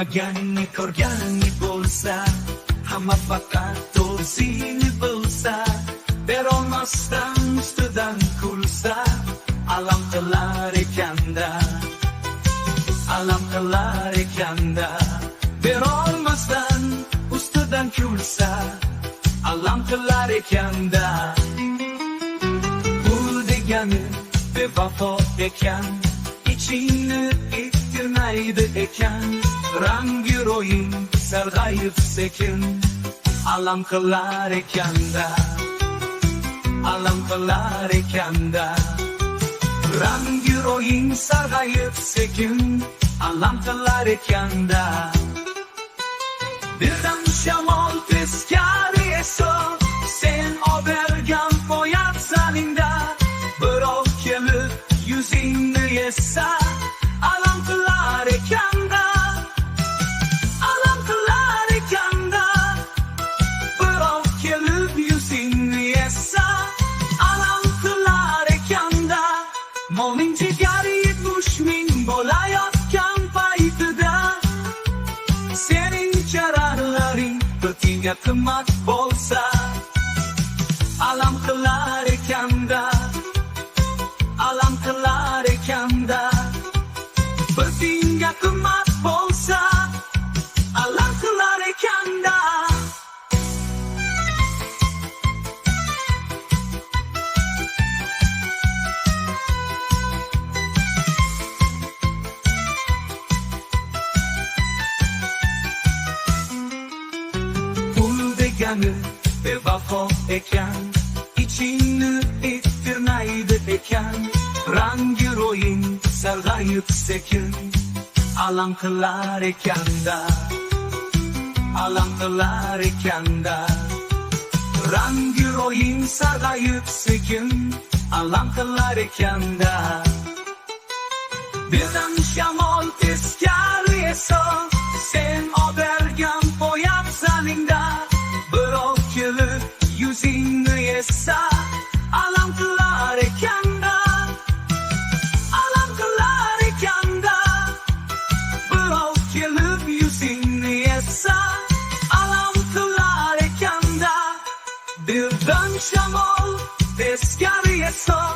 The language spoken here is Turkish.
ko'rmaganni ko'rganni bo'lsa, hamma faqat o'zini bilsa, berolmasdan ustidan kulsa, alam qilar ekanda, alam qilar ekanda. Berolmasdan ustidan kulsa, alam qilar ekanda. Bu degani bevafo ekan, ichingni ittirmaydi ekan, rangi ro'ying sarg'ayib sekin, alam qilar ekanda, alam qilar ekanda. Rangi ro'ying sarg'ayib sekin, alam qilar ekanda. Birdan shamol teskari esib, sen obergan poyabzalingda, birov kelib yuzingni yessa, alam qilar ekanda, alam qilar ekanda. Birov kelib yuzingni yessa, alam qilar ekanda. Moling jigari 70 ming bo'layotgan paytida, sening charalaring bitinga qimmat bo'lsa, alam qilar ekanda, alam qilar ekanda. Bitinga qimmat bo'lsa, alam qilar ekanda. Bevafo ekan, ichingni ittirmaydi ekan, rangi ro'ying sarg'ayib sekin, alam qilar ekanda, alam qilar ekanda. Rangi ro'ying sarg'ayib sekin, alam qilar ekanda. Birdan shamol teskari esib, sen obergan poyabzalingda, birov kelib yuzingni yessa, alam qilar ekanda, alam qilar ekanda. Birov kelib yuzingni yessa, alam qilar ekanda. Birdan shamol teskari esib,